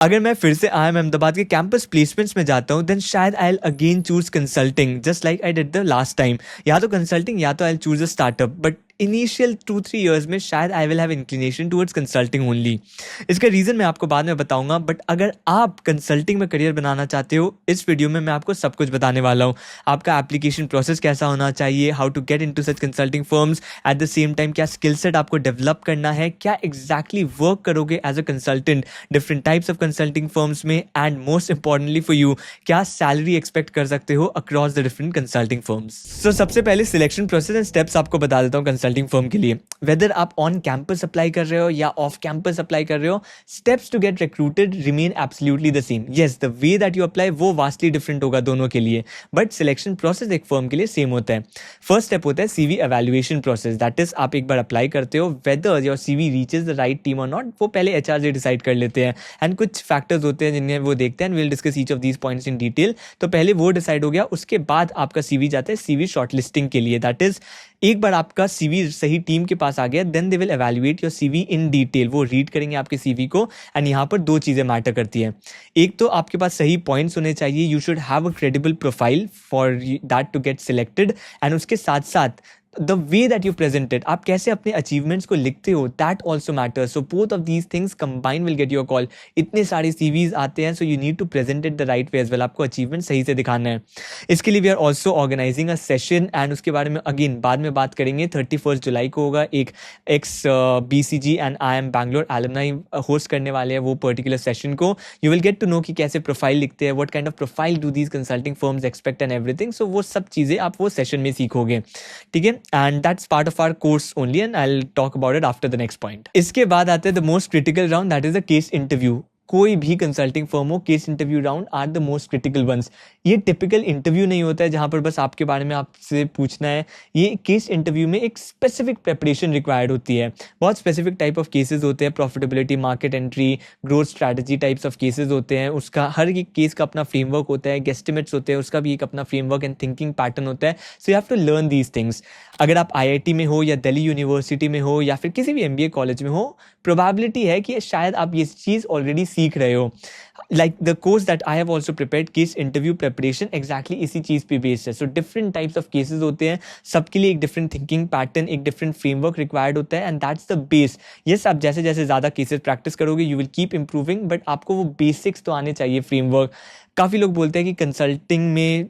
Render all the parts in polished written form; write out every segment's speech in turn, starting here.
अगर मैं फिर से IIM अहमदाबाद के कैंपस प्लेसमेंट्स में जाता हूँ, देन शायद I will again choose consulting, just like I did the last time. या तो कंसल्टिंग या तो I will choose a startup, but initial 2-3 years में शायद I will have inclination towards consulting only. इसका रीज़न मैं आपको बाद में बताऊंगा, बट अगर आप कंसल्टिंग में करियर बनाना चाहते हो, इस वीडियो में मैं आपको सब कुछ बताने वाला हूँ। आपका एप्लीकेशन प्रोसेस कैसा होना चाहिए, how to get into such consulting firms, at the same time क्या स्किल सेट आपको डेवलप करना है, क्या एग्जैक्टली वर्क करोगे as a consultant different types of consulting firms में, and most importantly for you क्या सैलरी एक्सपेक्ट कर सकते हो across the different consulting firms. So सबसे पहले सिलेक्शन प्रोसेस एंड स्टेप्स आपको बता देता हूँ कंसल्टिंग फर्म के लिए। वेदर आप ऑन कैंपस अप्लाई कर रहे हो या ऑफ कैंपस अप्लाई कर रहे हो, steps to get recruited remain absolutely the same. Yes, the way that you apply वो वास्टली डिफरेंट होगा दोनों के लिए, बट सिलेक्शन प्रोसेस एक फर्म के लिए सेम होता है। फर्स्ट स्टेप होता है CV evaluation process, that is आप एक बार अप्लाई करते हो, whether your CV reaches the right team और नॉट, वो पहले HR से डिसाइड कर लेते हैं, एंड कुछ फैक्टर्स होते हैं जिन्हें वो देखते हैं, will discuss each of these points in detail. तो पहले वो डिसाइड हो गया, उसके बाद आपका CV जाता है CV शॉर्टलिस्टिंग के लिए। दैट इज एक बार आपका CV सही टीम के पास आ गया, then they will evaluate your CV in detail. वो रीड करेंगे आपके CV को, एंड यहाँ पर दो चीज़ें मैटर करती हैं। एक तो आपके पास सही पॉइंट्स होने चाहिए, you should have a credible profile for that to get selected, and उसके साथ साथ the way that you presented, आप कैसे अपने अचीवमेंट्स को लिखते हो, that also matters. So both of these things combine will get your call. इतने सारे CVs आते हैं, so you need to present it the right way as well. आपको अचीवमेंट सही से दिखाना है। इसके लिए we are also organizing a session, and उसके बारे में अगेन बाद में बात करेंगे। 31 जुलाई को होगा। एक ex BCG and IIM Bangalore alumni host करने वाले हैं वो पर्टिकुलर सेशन को। You will get to know कि कैसे प्रोफाइल लिखते हैं, what kind of profile do these consulting firms expect and everything. So वो सब चीज़ें आप वो सेशन में सीखोगे, ठीक है। And that's part of our course only, and I will talk about it after the next point. इसके बाद आते हैं the most critical round, that is the case interview. कोई भी कंसल्टिंग फर्म हो, case interview round are the most critical ones. ये typical interview नहीं होता है जहां पर बस आपके बारे में आपसे पूछना है। ये केस इंटरव्यू में एक स्पेसिफिक प्रेपरेशन रिक्वायर्ड होती है। बहुत स्पेसिफिक टाइप ऑफ केसेस होते हैं, profitability, market entry, growth strategy types of cases होते हैं। उसका हर एक केस का अपना फ्रेमवर्क होता है, गेस्टिमेट्स होते हैं, उसका भी एक अपना फ्रेमवर्क एंड थिंकिंग पैटर्न होता है। So you have to learn these things. अगर आप IIT में हो या दिल्ली यूनिवर्सिटी में हो या फिर किसी भी MBA कॉलेज में हो, प्रोबेबिलिटी है कि शायद आप ये चीज़ ऑलरेडी सीख रहे हो। Like the course that I have also prepared, case interview preparation exactly इसी चीज़ पे बेस्ड है। So different types of cases होते हैं, सबके लिए एक डिफरेंट थिंकिंग पैटर्न, एक डिफरेंट फ्रेमवर्क रिक्वायर्ड होता है, and that's the base. Yes, आप जैसे जैसे ज़्यादा केसेस प्रैक्टिस करोगे you will keep improving, but आपको वो बेसिक्स तो आने चाहिए, फ्रेमवर्क। काफ़ी लोग बोलते हैं कि कंसल्टिंग में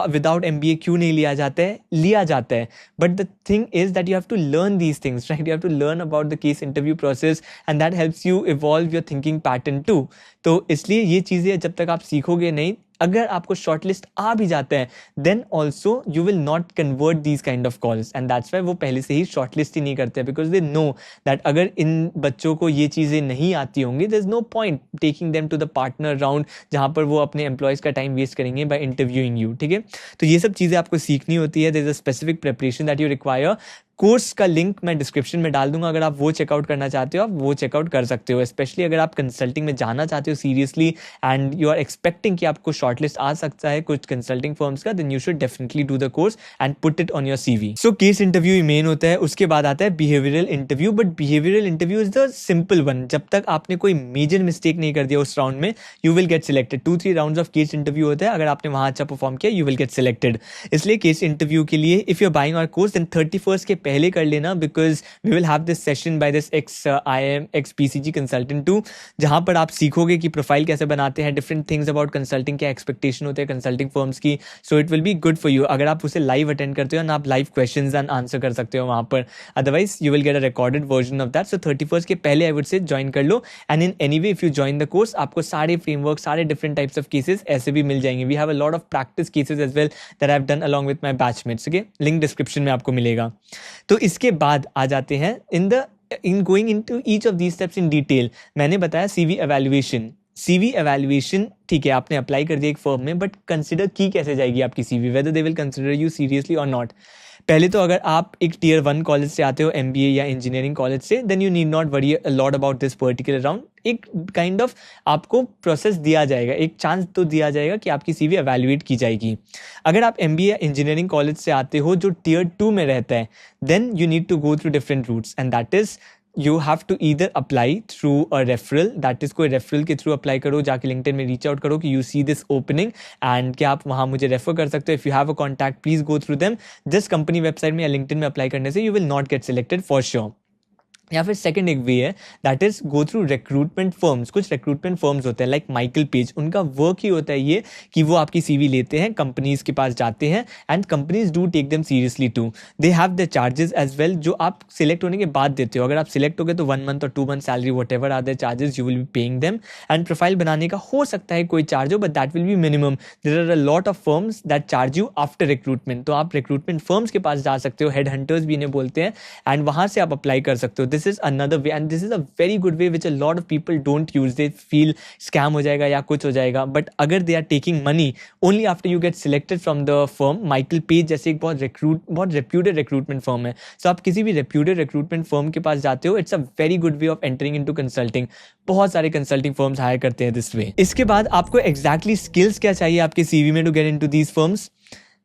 विदाउट MBA क्यों नहीं लिया जाता है। लिया जाता है, but the thing is that you have to learn these things, right. You have to learn about the case interview process, and that helps you evolve your thinking pattern too. तो इसलिए ये चीज़ें जब तक आप सीखोगे नहीं, अगर आपको शॉर्टलिस्ट आ भी जाता है, then also you will not convert these kind of calls, and that's why वो पहले से ही शॉर्टलिस्ट ही नहीं करते, बिकॉज दे नो दैट अगर इन बच्चों को ये चीज़ें नहीं आती होंगी, there is no point taking them to the partner round, जहाँ पर वो अपने एम्प्लॉयज़ का टाइम वेस्ट करेंगे बाय इंटरव्यूइंग यू, ठीक है। तो ये सब चीज़ें आपको सीखनी होती है। There is a specific preparation that you require. Course का लिंक मैं डिस्क्रिप्शन में डाल दूंगा, अगर आप वो चेकआउट करना चाहते हो आप वो चेकआउट कर सकते हो। स्पेशली अगर आप कंसल्टिंग में जाना चाहते हो seriously, and you are expecting कि आपको शॉर्टलिस्ट आ सकता है कुछ कंसल्टिंग फर्म्स का, then you should definitely do the course and put it on your CV। So case interview ही मेन होता है, उसके बाद आता है behavioural interview, but behavioural interview is the simple one. जब तक आपने कोई मेजर मिस्टेक नहीं कर दिया उस राउंड में, you will get selected. 2-3 rounds of case interview होता है, अगर आपने वहां अच्छा परफॉर्म किया यू विल गेट सिलेक्टेड। इसलिए केस इंटरव्यू के लिए if you are buying our course, then 31 के पहले कर लेना, because we will have this session by this IIM BCG consultant too, जहाँ पर आप सीखोगे कि प्रोफाइल कैसे बनाते हैं, different things about consulting, क्या एक्सपेक्टेशन होते हैं कंसल्टिंग फर्म्स की। So it will be good for you अगर आप उसे लाइव अटेंड करते हो ना, आप लाइव क्वेश्चंस एंड आंसर कर सकते हो वहाँ पर। Otherwise you will get a recorded version of that. So 31 के पहले आई वुड से ज्वाइन कर लो, and in any way if you join the course, आपको सारे फ्रेमवर्क, सारे डिफरेंट टाइप्स ऑफ केसेस ऐसे भी मिल जाएंगे। We have a lot of practice cases as well that I have done along with my batchmates, okay. Link description में आपको मिलेगा। तो इसके बाद आ जाते हैं in going into each of these steps in detail. मैंने बताया CV एवेल्युएशन, ठीक है, आपने अप्लाई कर दिया एक फर्म में, बट कंसिडर की कैसे जाएगी आपकी CV, whether they will consider you seriously और नॉट। पहले तो अगर आप एक Tier 1 कॉलेज से आते हो, MBA या इंजीनियरिंग कॉलेज से, then you need not worry a lot about this particular round. एक काइंड ऑफ आपको प्रोसेस दिया जाएगा, एक चांस तो दिया जाएगा कि आपकी CV एवेल्युएट की जाएगी। अगर आप MBA या इंजीनियरिंग कॉलेज से आते हो जो Tier 2 में रहता है, then you need to go through different routes, and that is you have to either apply through a referral, that is कोई referral के through apply करो, जाके LinkedIn में reach out करो कि you see this opening and क्या आप वहाँ मुझे refer कर सकते हो. If you have a contact, please go through them. Just company website में या LinkedIn में apply करने से you will not get selected for sure. या फिर सेकंड एक वे है that is go through recruitment firms. कुछ रिक्रूटमेंट फर्म्स होते हैं लाइक माइकल पेज, उनका वर्क ही होता है ये कि वो आपकी सीवी लेते हैं, कंपनीज के पास जाते हैं and companies do take them seriously too. They have the charges as well जो आप सिलेक्ट होने के बाद देते हो. अगर आप सिलेक्ट हो गए तो 1 month और 2 month salary whatever are the charges you will be paying them. And profile बनाने का हो सकता है कोई चार्ज हो but that will be minimum. There are a lot of firms that charge you after recruitment. तो आप recruitment firms के पास जा सकते हो, हेड हंटर्स भी इन्हें बोलते हैं, एंड वहां से आप अप्लाई कर सकते हो. This is another way and this is a very good way which a lot of people don't use. They feel scam हो जाएगा या कुछ हो जाएगा, but अगर they are taking money only after you get selected from the firm. Michael Page जैसे एक बहुत reputed recruitment firm है, so आप किसी भी reputed recruitment firm के पास जाते हो, it's a very good way of entering into consulting. बहुत सारे consulting firms hire करते हैं this way. इसके बाद आपको exactly skills क्या चाहिए आपके CV में to get into these firms.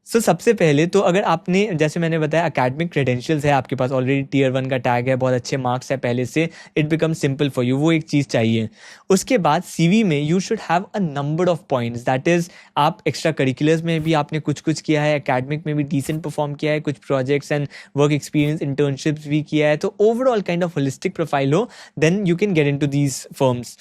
सो सबसे पहले तो अगर आपने जैसे मैंने बताया अकेडमिक क्रेडेंशियल्स है आपके पास, ऑलरेडी Tier 1 का टैग है, बहुत अच्छे मार्क्स है पहले से, it become simple for you, वो एक चीज़ चाहिए. उसके बाद सीवी में you should have a number of points, that is आप एक्स्ट्रा करिकुलर्स में भी आपने कुछ किया है, एकेडमिक में भी डिसेंट परफॉर्म किया है, कुछ projects and work experience internships भी किया है, तो overall kind of holistic profile हो, then you can get into these firms.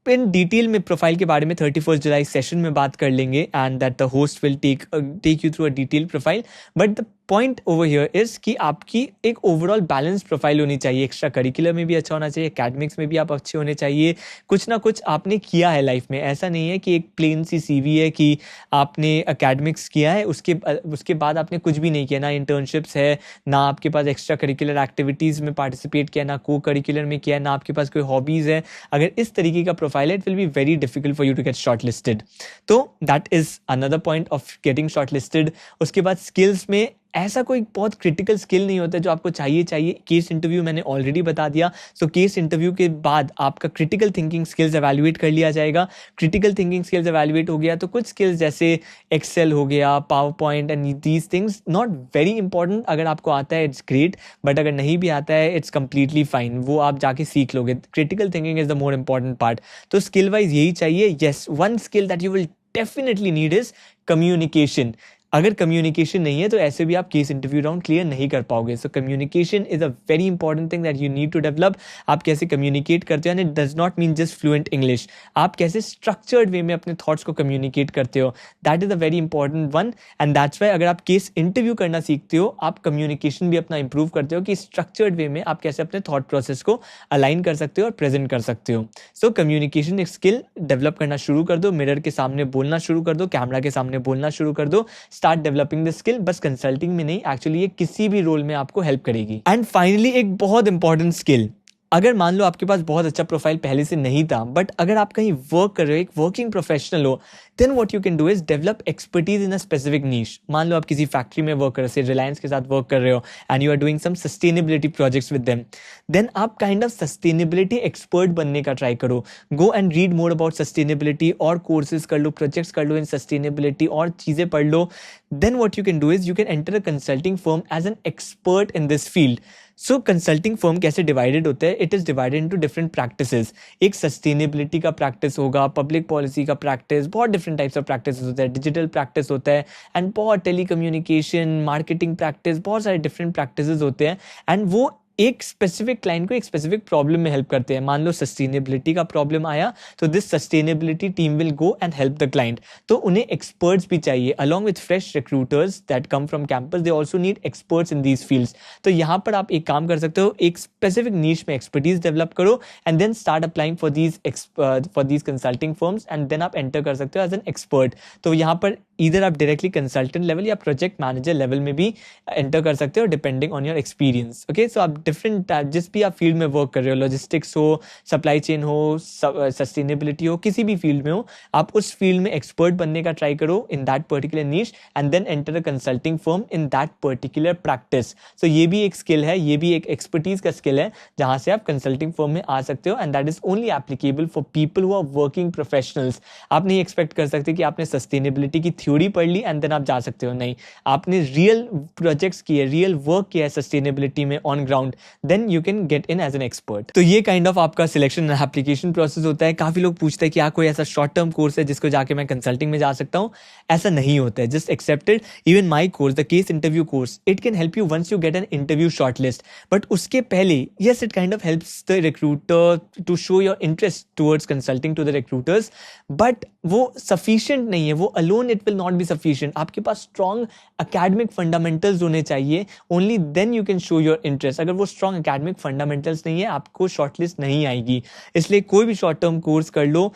In detail में प्रोफाइल के बारे में 31 जुलाई सेशन में बात कर लेंगे and that the host will take you through a detail profile. But the point over here is कि आपकी एक ओवरऑल बैलेंस प्रोफाइल होनी चाहिए. एक्स्ट्रा करिकुलर में भी अच्छा होना चाहिए, एकेडमिक्स में भी आप अच्छे होने चाहिए, कुछ ना कुछ आपने किया है लाइफ में. ऐसा नहीं है कि एक प्लेन सी सीवी है कि आपने एकेडमिक्स किया है उसके बाद आपने कुछ भी नहीं किया, ना इंटर्नशिप्स है, ना आपके पास एक्स्ट्रा करिकुलर एक्टिविटीज़ में पार्टिसिपेट किया, ना को करिकुलर में किया, ना आपके पास कोई हॉबीज़ है. अगर इस तरीके का प्रोफाइल है it will be very difficult for you to get shortlisted. तो that is another point of getting shortlisted. उसके बाद स्किल्स में ऐसा कोई बहुत क्रिटिकल स्किल नहीं होता जो आपको चाहिए. केस इंटरव्यू मैंने ऑलरेडी बता दिया. सो केस इंटरव्यू के बाद आपका क्रिटिकल थिंकिंग स्किल्स एवेल्युएट कर लिया जाएगा. क्रिटिकल थिंकिंग स्किल्स एवेल्युएट हो गया तो कुछ स्किल्स जैसे एक्सेल हो गया, power point and these things not very important. अगर आपको आता है इट्स ग्रेट, बट अगर नहीं भी आता है इट्स कंप्लीटली फाइन, वो आप जाके सीख लोगे. Critical thinking is the more important part. तो स्किल वाइज यही चाहिए. Yes, one skill that you will definitely need is communication. अगर कम्युनिकेशन नहीं है तो ऐसे भी आप केस इंटरव्यू राउंड क्लियर नहीं कर पाओगे. So communication is a very important thing that you need to develop. आप कैसे कम्युनिकेट करते हो and it does not mean just fluent English. आप कैसे स्ट्रक्चर्ड वे में अपने थॉट्स को कम्युनिकेट करते हो, that is a very important one. And that's Y अगर आप केस इंटरव्यू करना सीखते हो आप कम्युनिकेशन भी अपना इंप्रूव करते हो कि स्ट्रक्चर्ड वे में आप कैसे अपने थॉट प्रोसेस को अलाइन कर सकते हो और प्रेजेंट कर सकते हो. सो कम्युनिकेशन एक स्किल डेवलप करना शुरू कर दो. मिरर के सामने बोलना शुरू कर दो, कैमरा के सामने बोलना शुरू कर दो. Start developing the skill. बस कंसल्टिंग में नहीं, एक्चुअली ये किसी भी रोल में आपको हेल्प करेगी. एंड फाइनली एक बहुत इंपॉर्टेंट स्किल, अगर मान लो आपके पास बहुत अच्छा प्रोफाइल पहले से नहीं था बट अगर आप कहीं वर्क कर रहे हो, एक वर्किंग प्रोफेशनल हो, then what you can do is develop expertise in a specific niche. मान लो आप किसी फैक्ट्री में वर्क कर रहे हो, रिलायंस के साथ वर्क कर रहे हो and you are doing some sustainability projects with them, then आप काइंड ऑफ सस्टेनेबिलिटी एक्सपर्ट बनने का ट्राई करो. Go and read more about sustainability और कोर्सेज कर लो, प्रोजेक्ट्स कर लो इन सस्टेनेबिलिटी और चीज़ें पढ़ लो. Then what you can do is you can enter a consulting firm as an expert in this field. So consulting firm कैसे डिवाइडेड होता है, it is divided into different practices. एक सस्टेनेबिलिटी का प्रैक्टिस होगा, पब्लिक पॉलिसी का practice, बहुत different types of practice होता है, डिजिटल प्रैक्टिस होता है एंड बहुत टेली कम्युनिकेशन, मार्केटिंग प्रैक्टिस, बहुत सारे डिफरेंट प्रैक्टिसेस होते हैं एंड वो एक स्पेसिफिक क्लाइंट को एक स्पेसिफिक प्रॉब्लम में हेल्प करते हैं. मान लो सस्टेनेबिलिटी का प्रॉब्लम आया तो this sustainability team will go and help the client. तो उन्हें एक्सपर्ट्स भी चाहिए along with fresh recruiters that come from campus. They also need experts in these fields. तो यहाँ पर आप एक काम कर सकते हो, एक स्पेसिफिक नीश में एक्सपर्टीज डेवलप करो and then start applying for these consulting firms and then आप एंटर कर सकते हो एज एन एक्सपर्ट. तो यहाँ पर इधर आप डायरेक्टली कंसल्टेंट लेवल या प्रोजेक्ट मैनेजर लेवल में भी एंटर कर सकते हो depending on your experience. Okay, so आप डिफरेंट जिस भी आप फील्ड में वर्क कर रहे हो, लॉजिस्टिक्स हो, सप्लाई चेन हो, सस्टेनेबिलिटी हो, किसी भी फील्ड में हो, आप उस फील्ड में एक्सपर्ट बनने का ट्राई करो in that particular niche and then enter a consulting firm in that particular practice. So ये भी एक स्किल है, ये भी एक एक्सपर्टीज का स्किल है जहां से आप कंसल्टिंग फर्म में आ सकते हो and that is only applicable for people who are working professionals. आप नहीं एक्सपेक्ट कर सकते कि आपने सस्टेनेबिलिटी की थ्योरी पढ़ ली एंड देन आप जा सकते हो. नहीं, आपने रियल प्रोजेक्ट्स किए, रियल वर्क किया है सस्टेनेबिलिटी में on ground, then you can get in as an expert. तो ये काइंड ऑफ आपका सिलेक्शन एंड एप्लीकेशन प्रोसेस होता है। काफी लोग पूछते हैं कि कोई ऐसा शॉर्ट टर्म कोर्स है जिसको जाके मैं कंसल्टिंग में जा सकता हूँ? ऐसा नहीं होता है, just accepted. Even my course, the case interview course, it can help you once you get an interview short list, but उसके पहले yes it kind of helps the recruiter to show your interest towards consulting to the recruiters, but वो sufficient नहीं है, वो alone it will not be sufficient. आपके पास strong academic fundamentals होने चाहिए, only then you can show your interest. अगर वो स्ट्रॉन्ग एकेडमिक फंडामेंटल्स नहीं है, आपको शॉर्टलिस्ट नहीं आएगी। इसलिए कोई भी शॉर्ट टर्म कोर्स कर लो,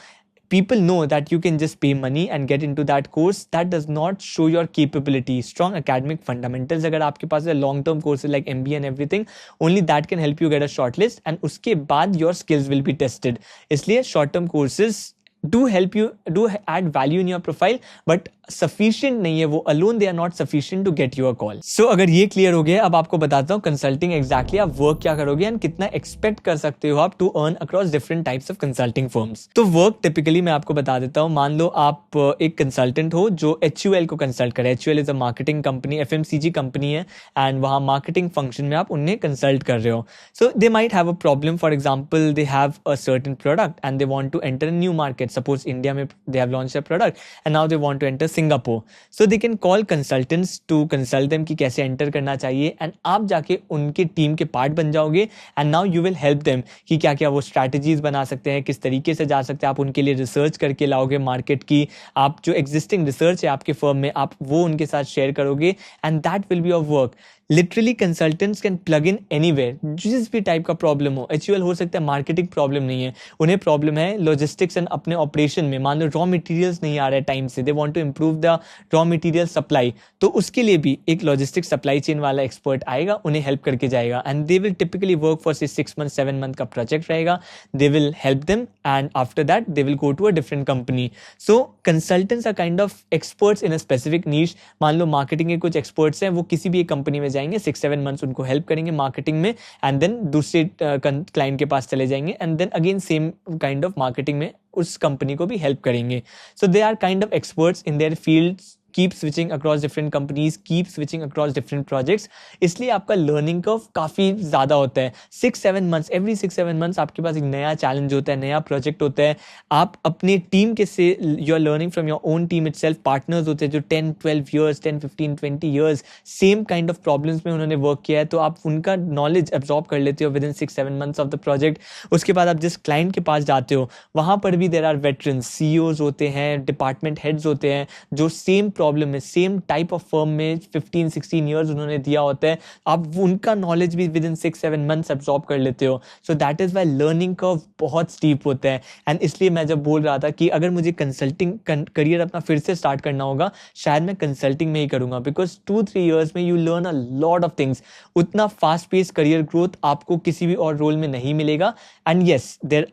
people know that you can just pay money and get into that course. That does not show your capability. Strong academic fundamentals अगर आपके पास है, long term courses like MBA and everything, only that can help you get a shortlist, and उसके बाद your skills will be tested. इसलिए short term courses do help you, do add value in your profile, but sufficient नहीं है, वो alone they are not sufficient to get you a call. So अगर ये clear हो गया, अब आपको बताता हूँ consulting exactly आप work क्या करोगे and कितना expect कर सकते हो आप to earn across different types of consulting firms. तो work typically मैं आपको बता देता हूँ। मान लो आप एक consultant हो जो HUL को consult करे। HUL is a marketing company, FMCG company है, and वहाँ marketing function में आप उन्हें consult कर रहे हो। So they might have a problem, for example they have a certain product and they want to enter a new market. Suppose India में they have launched a product and now they want to enter Singapore. So they can call consultants to consult them कि कैसे enter करना चाहिए, and आप जाके उनके team के part बन जाओगे, and now you will help them कि क्या क्या वो strategies बना सकते हैं, किस तरीके से जा सकते हैं। आप उनके लिए रिसर्च करके लाओगे मार्केट की, आप जो एग्जिस्टिंग रिसर्च है आपके फर्म में आप वो उनके साथ शेयर करोगे, and that will be your work. Literally consultants can plug in anywhere, जिस भी टाइप का प्रॉब्लम हो। HUL हो सकता है मार्केटिंग प्रॉब्लम नहीं है, उन्हें प्रॉब्लम है लॉजिस्टिक्स एंड अपने ऑपरेशन में। मान लो रॉ मटेरियल्स नहीं आ रहे टाइम से, they want to improve the raw material supply, तो उसके लिए भी एक लॉजिस्टिक्स सप्लाई चेन वाला एक्सपर्ट आएगा, उन्हें हेल्प करके जाएगा, and they will typically work for 6 months 7 month का प्रोजेक्ट रहेगा। They will help them and after that they will go to a different company. So consultants are kind of experts in a specific niche. मान लो marketing के कुछ experts हैं, वो किसी भी एक कंपनी में जाएंगे, 6-7 months उनको हेल्प करेंगे मार्केटिंग में, एंड देन दूसरे क्लाइंट के पास चले जाएंगे, and then again same kind of marketing में उस कंपनी को भी हेल्प करेंगे। So they are kind of experts in their fields, keep switching across different companies, keep switching across different projects। इसलिए आपका learning curve काफ़ी ज़्यादा होता है। 6-7 months, every 6-7 months आपके पास एक नया challenge होता है, नया project होता है। आप अपने टीम के से you are learning from your own team itself, partners होते हैं जो 10-12 years, 10-15-20 years same kind of problems में उन्होंने work किया है, तो आप उनका knowledge absorb कर लेते हो within 6-7 months of the project। उसके बाद आप जिस client के पास जाते हो वहाँ पर भी there are veterans, CEOs होते हैं, department heads होते हैं जो same प्रॉब्लम में, सेम टाइप ऑफ फर्म में 15-16 ईयर्स उन्होंने दिया होता है। आप उनका नॉलेज भी विद इन 6-7 months एब्जॉर्ब कर लेते हो। So that is why learning curve बहुत स्टीप होता है। एंड इसलिए मैं जब बोल रहा था कि अगर मुझे कंसल्टिंग करियर अपना फिर से स्टार्ट करना होगा, शायद मैं कंसल्टिंग में ही करूंगा, बिकॉज 2-3 ईयर्स में you learn a lot of things. उतना फास्ट पेस करियर ग्रोथ आपको किसी भी और रोल में नहीं मिलेगा। And yes there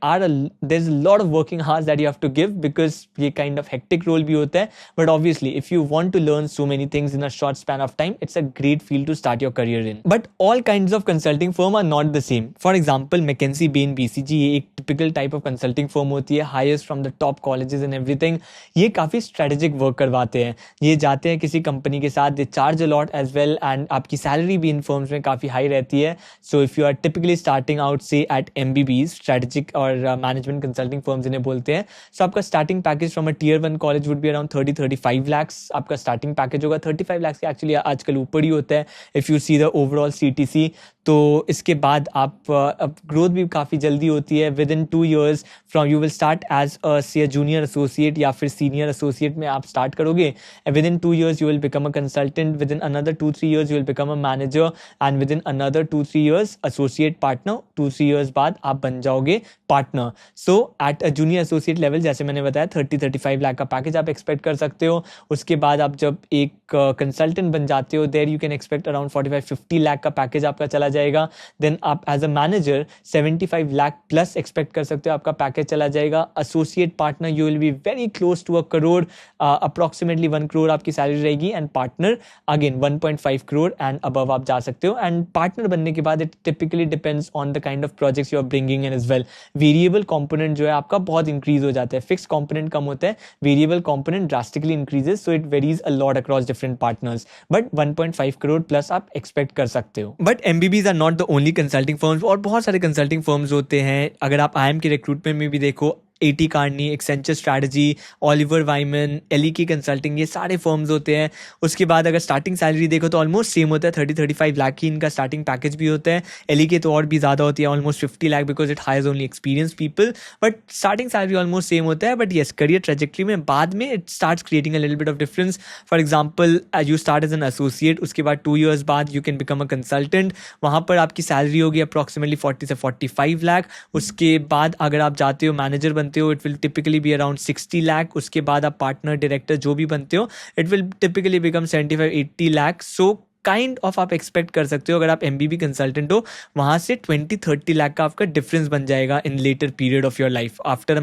is a lot of working hours that you have to give, because ये काइंड ऑफ हेक्टिक रोल भी होता है। But obviously if you want to learn so many things in a short span of time, it's a great field to start your career in. But all kinds of consulting firm are not the same. For example, McKinsey, Bain, BCG ये एक typical type of consulting firm होती है, hires from the top colleges and everything। ये काफ़ी strategic work करवाते हैं। ये जाते हैं किसी कंपनी के साथ, they charge a lot as well, and आपकी salary भी इन firms में काफ़ी high रहती है। So if you are typically starting out say at MBBs, strategic और management consulting firms इन्हें बोलते हैं, so आपका starting package from a tier 1 college would be around 30-35 lakhs। आपका स्टार्टिंग पैकेज होगा 35 लाख के, एक्चुअली आजकल ऊपर ही होता है if you see the overall CTC। तो इसके बाद आप ग्रोथ भी काफ़ी जल्दी होती है। Within 2 years from you will start as a junior associate या फिर सीनियर एसोसिएट में आप स्टार्ट करोगे। Within 2 years you will become a consultant, within another 2-3 years you will become a manager, and within another 2-3 years associate partner. 2-3 years बाद आप बन जाओगे partner. So at a junior associate level जैसे मैंने बताया 30-35 लाख का package आप expect कर सकते हो। उसके बाद आप जब एक कंसल्टेंट बन जाते हो, there you can expect around 45-50 lakh का पैकेज आपका चला जाएगा। देन आप as a manager 75 lakh plus expect कर सकते हो, आपका पैकेज चला जाएगा। Associate partner you will be very close to 1 crore, approximately 1 crore आपकी सैलरी रहेगी, and partner again 1.5 crore and above आप जा सकते हो। एंड पार्टनर बनने के बाद it typically depends on the kind of projects you are bringing in as well. Variable component जो है आपका बहुत इंक्रीज हो जाता है, फिक्स कंपोनेंट कम होता है, variable component drastically increases. So it varies a lot across different partners, but 1.5 crore plus आप एक्सपेक्ट कर सकते हो. But MBBs are not the only consulting firms, और बहुत सारे कंसल्टिंग फर्म्स होते हैं. अगर आप IIM के रिक्रूटमेंट में भी देखो, AT Kearney, Accenture Strategy, Oliver Wyman, LEK consulting, ये सारे फर्म्स होते हैं. उसके बाद अगर स्टार्टिंग सैलरी देखो तो ऑलमोस्ट सेम होता है, 30-35 लाख की इनका स्टार्टिंग पैकेज भी होता है. LEK तो और भी ज़्यादा होती है, almost 50 lakh, because it hires only experience people. But starting salary almost same होता है. बट येस, करियर ट्रेजेक्ट्री में बाद में it starts creating a little bit of difference. For example, you start as an associate, उसके बाद 2 years बाद you can become a consultant. वहाँ पर आपकी सैलरी होगी अप्रॉक्सीमेटली 40 से 45 लाख. उसके बाद अगर आप जाते हो मैनेजर बनते हो, it will typically be around 60 lakh. उसके बाद आप पार्टनर, डायरेक्टर जो भी बनते हो, it will typically become 75-80 lakh. So kind of आप एक्सपेक्ट कर सकते हो, अगर आप MBB कंसल्टेंट हो, वहाँ से 20-30 लाख का आपका डिफरेंस बन जाएगा in later period of your life. After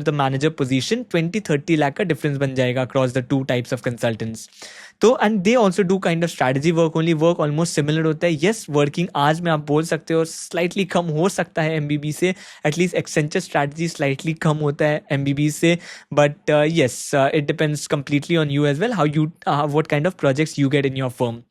the manager position 20-30 lakh का डिफरेंस बन जाएगा across the 2 types of consultants. तो and they also do kind of strategy work only. Work almost similar होता है. येस, वर्किंग आज में आप बोल सकते हो स्लाइटली कम हो सकता है MBB से, एटलीस्ट एक्सेंचर स्ट्रैटेजी स्लाइटली कम होता है MBB से. But yes, it depends completely on you as well, how you what kind of projects you get in your firm.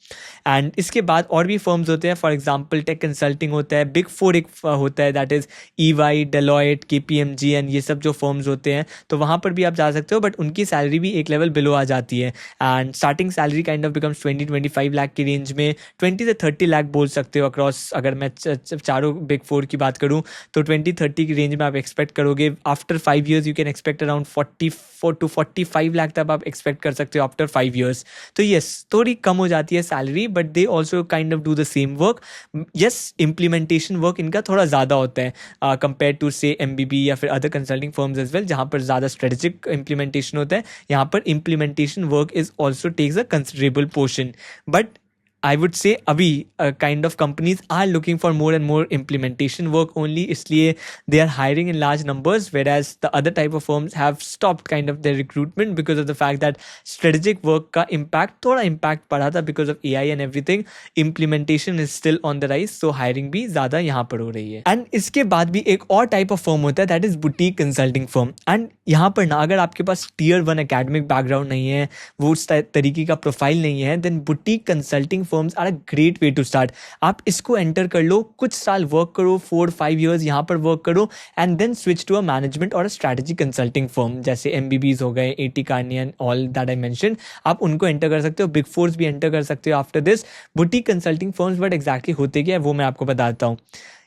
And इसके बाद और भी फर्म्स होते हैं. फॉर एग्जाम्पल, टेक कंसल्टिंग होता है, Big 4 एक होता है, that is EY, Deloitte, KPMG and ये सब जो फर्म्स होते हैं. तो वहाँ पर भी आप जा सकते हो, बट उनकी सैलरी भी एक लेवल बिलो आ जाती है. And starting salary kind of becomes 20-25 lakh की रेंज में, 20 से 30 लाख बोल सकते हो अक्रॉस. अगर मैं चारों Big 4 की बात करूँ तो 20-30 की रेंज में आप एक्सपेक्ट करोगे. After 5 years you can expect around 44-45 lakh तक आप एक्सपेक्ट कर सकते हो आफ्टर 5 years. तो येस, थोड़ी कम हो जाती है salary, but they also kind of do the same work. Yes, implementation work इनका थोड़ा ज़्यादा होता है कंपेयर टू से MBB या फिर other consulting firms as well, जहाँ पर ज़्यादा स्ट्रेटेजिक इम्प्लीमेंटेशन होता है. यहाँ पर implementation work is also takes a considerable portion. But I would say अभी kind of companies are looking for more and more implementation work only, इसलिए they are hiring in large numbers, whereas the other type of firms have stopped kind of their recruitment because of the fact that strategic work का थोड़ा impact पड़ा था because of AI and everything. Implementation is still on the rise, so hiring भी ज़्यादा यहाँ पर हो रही है. And इसके बाद भी एक और type of firm होता है, that is boutique consulting firm. And यहाँ पर ना, अगर आपके पास Tier 1 academic background नहीं है, वो उस तरीके का प्रोफाइल नहीं है, then boutique consulting firms are a great way to start. आप इसको एंटर कर लो, कुछ साल वर्क करो, 4-5 years यहाँ पर वर्क करो, and then switch to a management or a strategy consulting firm, जैसे MBBs हो गए, AT Kearney and all that I mention. आप उनको एंटर कर सकते हो. Big 4s भी एंटर कर सकते हो after this. Boutique consulting firms but exactly होते क्या है वो मैं आपको बताता हूँ.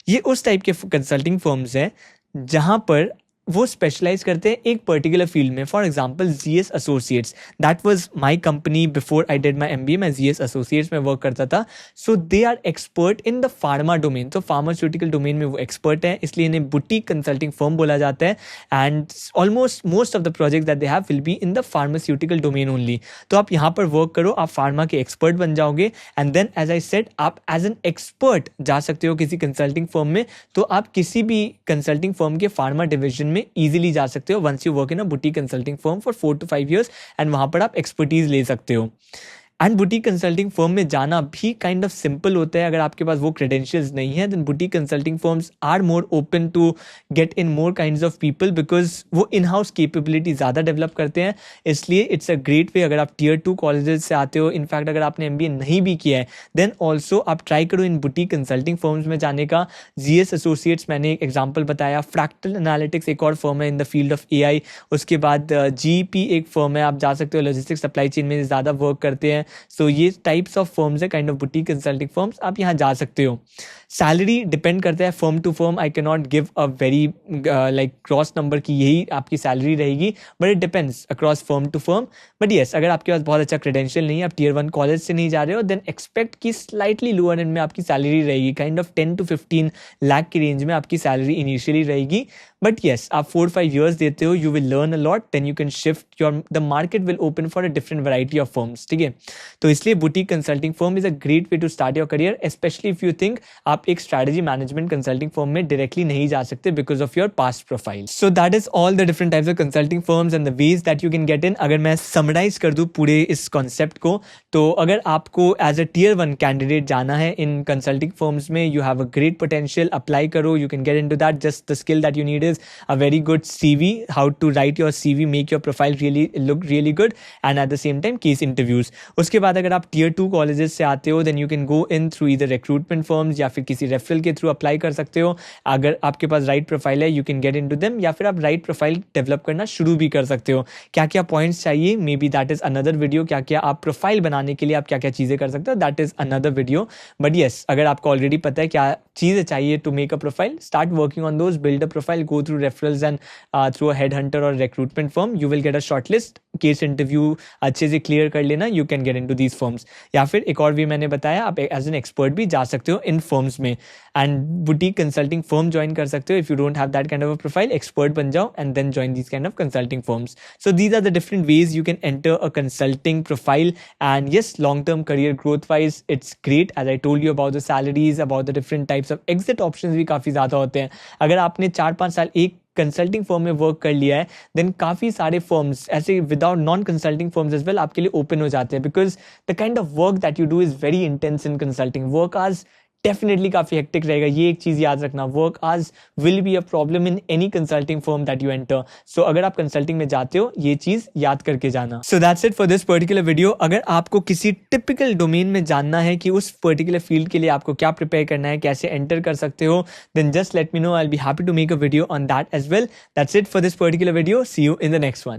ये उस टाइप के कंसल्टिंग फर्म्स हैं जहाँ पर वो स्पेशलाइज करते हैं एक पर्टिकुलर फील्ड में. For example, ZS associates, that was my company before I did my MBA. मैं ZS एसोसिएट्स में वर्क करता था. So they are expert in the pharma domain. तो फार्मास्यूटिकल डोमेन में वो एक्सपर्ट हैं, इसलिए इन्हें बुटीक कंसल्टिंग फर्म बोला जाता है. And almost most of the project that they have will be in the pharmaceutical domain only. तो आप यहाँ पर वर्क करो, आप फार्मा के एक्सपर्ट बन जाओगे, and then as I said, आप एज एन एक्सपर्ट जा सकते हो किसी कंसल्टिंग फर्म में. तो आप किसी भी कंसल्टिंग फर्म के फार्मा डिवीजन में इजीली जा सकते हो once you work in a boutique consulting firm for 4 to 5 years, and वहां पर आप एक्सपर्टीज ले सकते हो. एंड बुटीक कंसल्टिंग फर्म में जाना भी काइंड ऑफ सिंपल होता है. अगर आपके पास वो क्रेडेंशियल्स नहीं है, then boutique consulting firms are more open to get in more kinds of people, because वो इन हाउस कैपेबिलिटी ज़्यादा डेवलप करते हैं. इसलिए इट्स अ ग्रेट वे. अगर आप Tier 2 कॉलेजेस से आते हो, इनफैक्ट अगर आपने MBA नहीं भी किया है, देन ऑल्सो आप ट्राई करो इन बुटीक कंसल्टिंग फर्म्स में जाने का. ZS एसोसिएट्स मैंने एक एग्जाम्पल बताया. फ्रैक्टल एनालिटिक्स एक और फर्म है in the field of AI. उसके बाद GP एक फर्म है, आप जा सकते हो, लॉजिस्टिक्स सप्लाई चेन में ज़्यादा वर्क करते हैं. सो ये टाइप्स ऑफ फर्म्स है, kind of boutique consulting firms. आप यहाँ जा सकते हो. सैलरी डिपेंड करता है firm to firm. I can not give a very like cross number की यही आपकी सैलरी रहेगी, but it depends across firm to firm. But yes, अगर आपके पास बहुत अच्छा क्रेडेंशियल नहीं है, आप Tier 1 कॉलेज से नहीं जा रहे हो, देन एक्सपेक्ट की स्लाइटली लोअर एंड में आपकी सैलरी रहेगी. काइंड ऑफ 10 to 15 लाख की रेंज में आपकी सैलरी इनिशियली रहेगी. बट येस, आप 4-5 years देते हो, you will learn a lot, then you can shift your, the market will open for a different variety of firms. ठीक है, तो इसलिए boutique consulting firm is a great way to start your career, specially if you think आप एक strategy management consulting firm में directly नहीं जा सकते because of your past profile. So that is all the different types of consulting firms and the ways that you can get इन. अगर मैं summarise कर दूं पूरे इस कॉन्सेप्ट को, तो अगर आपको एज अ टियर 1 कैंडिडेट जाना है इन कंसल्टिंग फर्म्स में, you have a great potential, apply करो, you can get into that. Just the skill that you need is a very good CV, how to write your CV, make your profile really look really good, and at the same time case interviews. उसके बाद अगर आप tier 2 colleges से आते हो, then you can go in through either recruitment firms या फिर किसी रेफरल के थ्रू अप्लाई कर सकते हो. अगर आपके पास राइट प्रोफाइल है, you can get into them, या फिर आप राइट प्रोफाइल डेवलप करना शुरू भी कर सकते हो. क्या क्या पॉइंट्स चाहिए, may be that is another video. क्या क्या आप प्रोफाइल बनाने के लिए आप क्या क्या चीज़ें कर सकते हो, that is another video. But yes, अगर आपको ऑलरेडी पता है क्या चीज़ें चाहिए to make a profile, start working on those, build a profile, go through referrals and through a headhunter और recruitment firm. You will get a shortlist. Case interview अच्छे से क्लियर कर लेना, you can get into these firms. या फिर एक और भी मैंने बताया, आप एज एन एक्सपर्ट भी जा सकते हो इन फर्म्स में, and boutique consulting firm join कर सकते हो. If you don't have that kind of a profile, expert बन जाओ and then join these kind of consulting firms. So these are the different ways you can enter a consulting profile. And yes, long term career growth wise it's great. As I told you about the salaries, about the different types of exit options भी काफ़ी ज़्यादा होते हैं. अगर आपने 4-5 साल एक consulting firm में वर्क कर लिया है, देन काफ़ी सारे फर्म्स ऐसे without non consulting firms as well आपके लिए ओपन हो जाते हैं, because the kind of work that you do is very intense in consulting. Work आज डेफिनेटली काफ़ी हेक्टिक रहेगा. ये एक चीज़ याद रखना, वर्क आज will be a problem in any consulting firm that you enter. So अगर आप कंसल्टिंग में जाते हो, ये चीज़ याद करके जाना. So that's it for this particular video. अगर आपको किसी टिपिकल डोमेन में जानना है कि उस पर्टिकुलर फील्ड के लिए आपको क्या प्रिपेयर करना है, कैसे एंटर कर सकते हो, then just let me know. I will be happy to make a video on that as well. That's it for this particular video. See you in the next one.